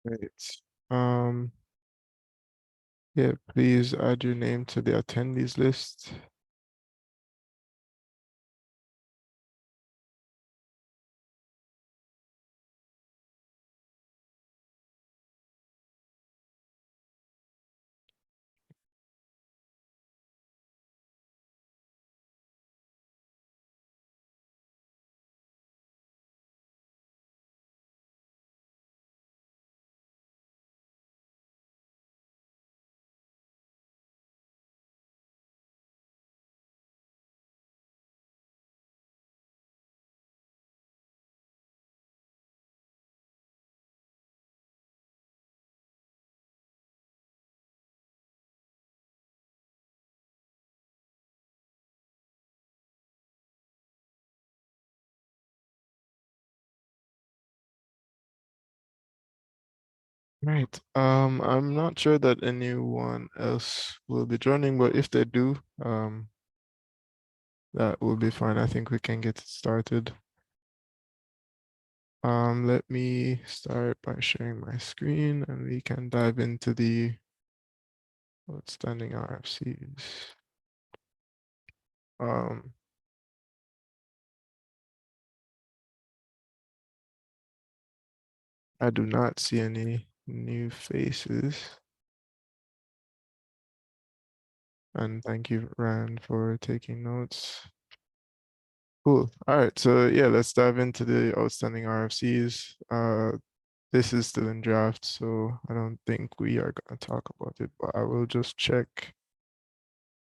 Right. Um, yeah, please add your name to the attendees list. Right. I'm not sure that anyone else will be joining, but if they do, that will be fine. I think we can get started. Let me start by sharing my screen and we can dive into the outstanding RFCs. I do not see any new faces. And thank you, Rand, for taking notes. Cool. All right. So yeah, let's dive into the outstanding RFCs. This is still in draft, so I don't think we are gonna talk about it, but I will just check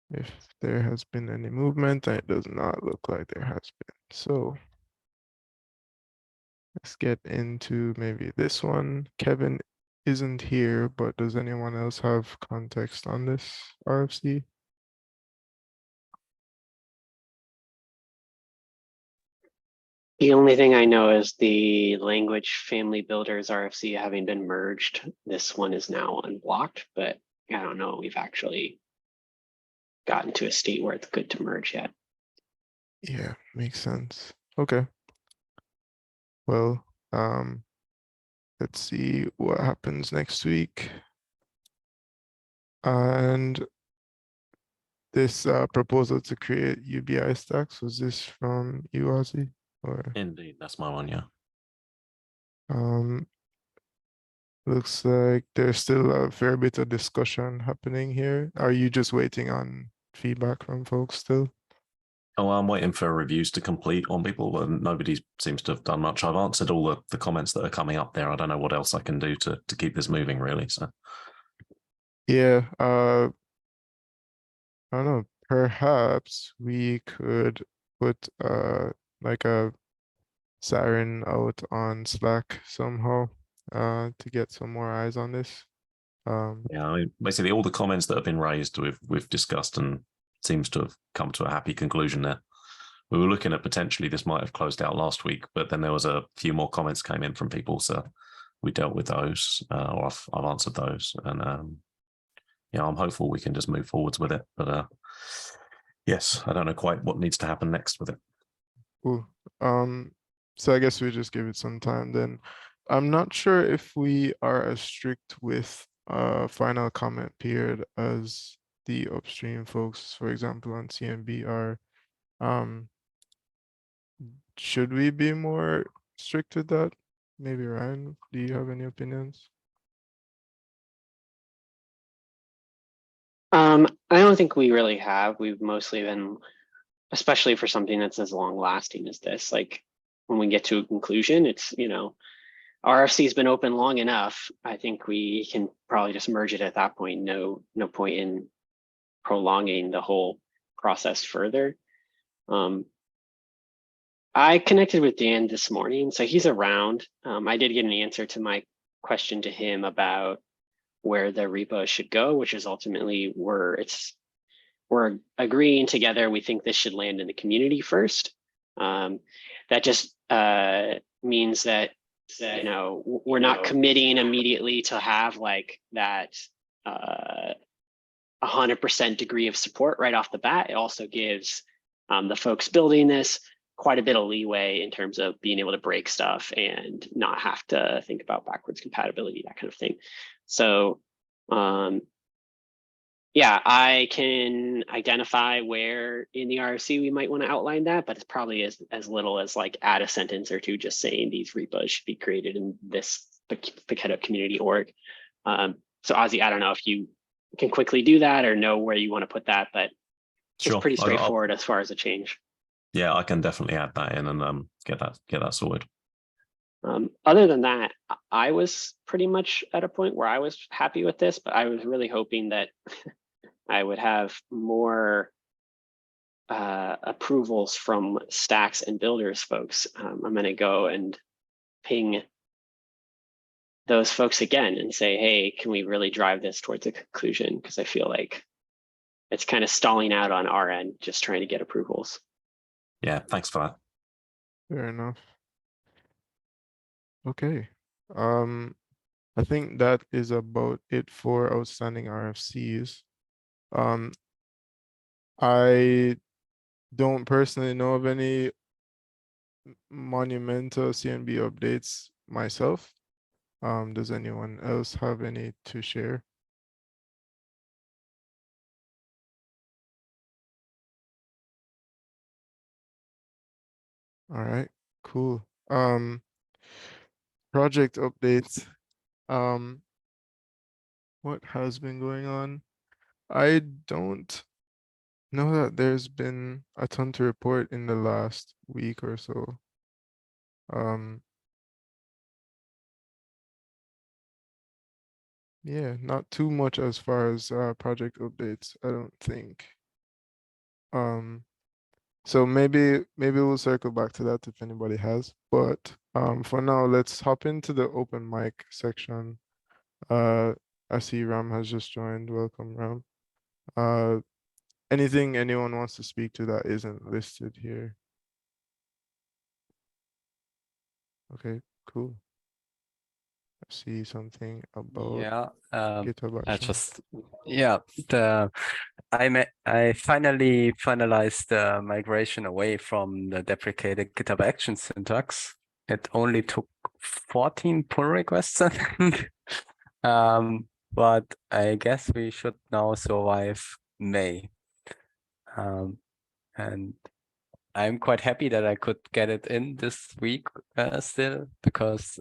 if there has been any movement, and it does not look like there has been. So let's get into maybe this one. Kevin isn't here, but does anyone else have context on this RFC? The only thing I know is the language family builders RFC having been merged. This one is now unblocked, but I don't know. We've actually gotten to a state where it's good to merge yet. Yeah, makes sense. Okay. Well, let's see what happens next week. And this proposal to create UBI stacks, was this from you, Ozzy? Or Indeed, that's my one, yeah. um, looks like there's still a fair bit of discussion happening here. Are you just waiting on feedback from folks still? Oh, I'm waiting for reviews to complete on people, but nobody seems to have done much. I've answered all the comments that are coming up there. I don't know what else I can do to keep this moving, really. So Yeah, I don't know. Perhaps we could put like a siren out on Slack somehow to get some more eyes on this. yeah, I mean, basically all the comments that have been raised, we've discussed, and seems to have come to a happy conclusion there. We were looking at potentially this might have closed out last week, but then there was a few more comments came in from people, so we dealt with those, or I've answered those, and yeah, I'm hopeful we can just move forwards with it. But yes, I don't know quite what needs to happen next with it. Cool. So I guess we just give it some time then. I'm not sure if we are as strict with final comment period as the upstream folks, for example, on CMB are. Um, should we be more strict with that? Maybe Ryan, do you have any opinions? I don't think we really have. We've mostly been, especially for something that's as long lasting as this, like when we get to a conclusion, it's, RFC has been open long enough. I think we can probably just merge it at that point. No point in prolonging the whole process further. I connected with Dan this morning, so he's around. I did get an answer to my question to him about where the repo should go, which is ultimately we're agreeing together. We think this should land in the community first. That just means that we're not committing immediately to have like that 100% degree of support right off the bat. It also gives the folks building this quite a bit of leeway in terms of being able to break stuff and not have to think about backwards compatibility, that kind of thing. So yeah, I can identify where in the RFC we might want to outline that, but it's probably as little as like add a sentence or two just saying these repos should be created in this Paketo community org. So Ozzy, I don't know if you can quickly do that or know where you want to put that, but Sure. it's pretty straightforward as far as a change. Yeah, I can definitely add that in and get that sorted. Other than that, I was pretty much at a point where I was happy with this, but I was really hoping that I would have more approvals from stacks and builders folks. I'm going to go and ping those folks again and say, hey, can we really drive this towards a conclusion? Because I feel like it's kind of stalling out on our end, just trying to get approvals. Yeah, thanks for that. Fair enough. Okay. I think that is about it for outstanding RFCs. I don't personally know of any monumental CNB updates myself. Does anyone else have any to share? All right, cool. Project updates. What has been going on? I don't know that there's been a ton to report in the last week or so. Yeah, not too much as far as project updates, I don't think. So maybe we'll circle back to that if anybody has. But for now, let's hop into the open mic section. I see Ram has just joined. Welcome, Ram. Anything anyone wants to speak to that isn't listed here? Okay, cool. I see something about GitHub I Action. just I finally finalized the migration away from the deprecated GitHub Action syntax. It only took 14 pull requests, I think. But I guess we should now survive May. And I'm quite happy that I could get it in this week still, because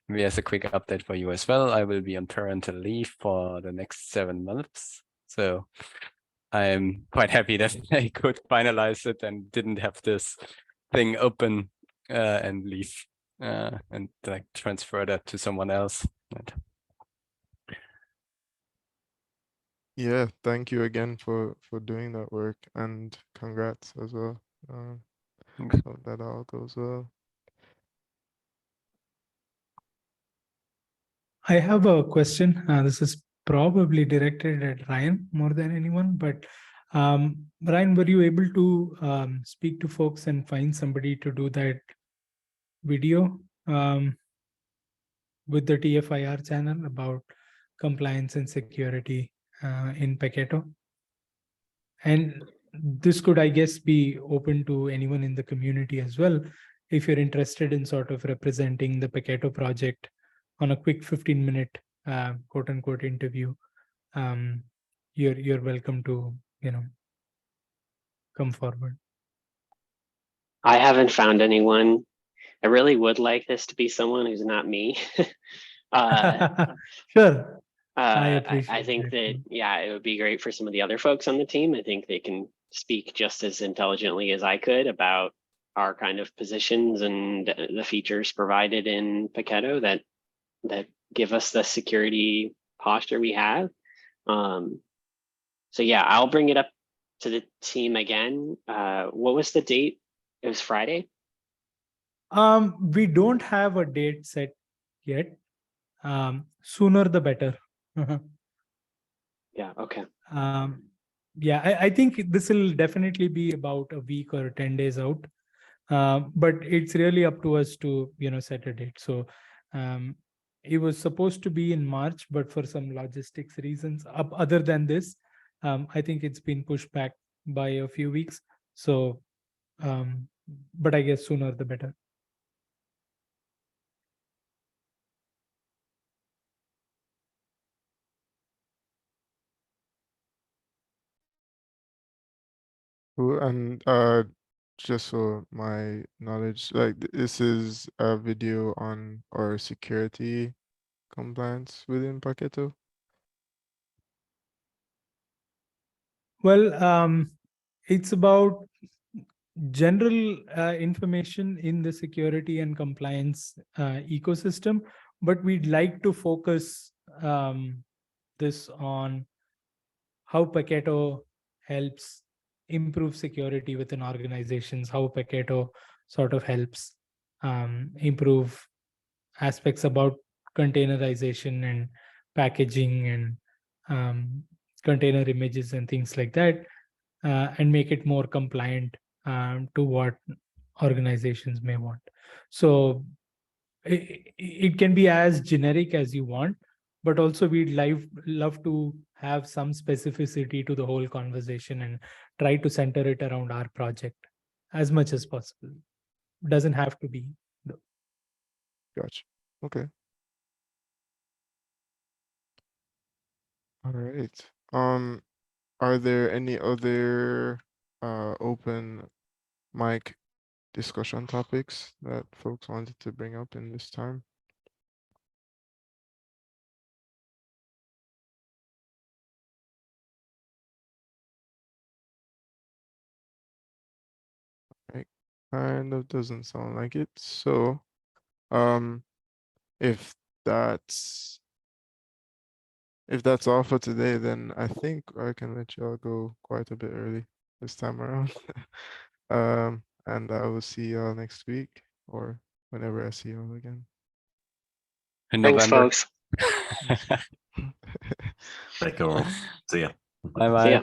maybe as a quick update for you as well, I will be on parental leave for the next 7 months. So I'm quite happy that I could finalize it and didn't have this thing open and leave and like transfer that to someone else. Yeah, thank you again for doing that work, and congrats as well. Hope that all goes well. I have a question. This is probably directed at Ryan more than anyone, but Ryan, were you able to speak to folks and find somebody to do that video with the TFIR channel about compliance and security in Paketo? And this could, I guess, be open to anyone in the community as well. If you're interested in sort of representing the Paketo project on a quick 15-minute quote unquote interview, you're welcome to, come forward. I haven't found anyone. I really would like this to be someone who's not me. Sure. I appreciate I think that. that, yeah, it would be great for some of the other folks on the team. I think they can speak just as intelligently as I could about our kind of positions and the features provided in Paketo that give us the security posture we have. So yeah, I'll bring it up to the team again. What was the date? It was Friday? We don't have a date set yet. Sooner the better. Yeah, okay. Yeah, I think this will definitely be about a week or 10 days out. But it's really up to us to, set a date. So it was supposed to be in March, but for some logistics reasons, other than this, I think it's been pushed back by a few weeks. So but I guess sooner the better. Cool. And just for my knowledge, like this is a video on our security compliance within Paketo. Well, it's about general information in the security and compliance ecosystem, but we'd like to focus this on how Paketo helps improve security within organizations, how Paketo sort of helps improve aspects about containerization and packaging and container images and things like that, and make it more compliant to what organizations may want. So it can be as generic as you want, but also we'd love to have some specificity to the whole conversation and try to center it around our project as much as possible. Doesn't have to be. Gotcha. Okay. All right. Are there any other open mic discussion topics that folks wanted to bring up in this time? Right. Kind of doesn't sound like it. So, if that's all for today, then I think I can let y'all go quite a bit early this time around. And I will see y'all next week or whenever I see y'all again. In Thanks, November. folks. Take care. See ya. Bye See bye. ya.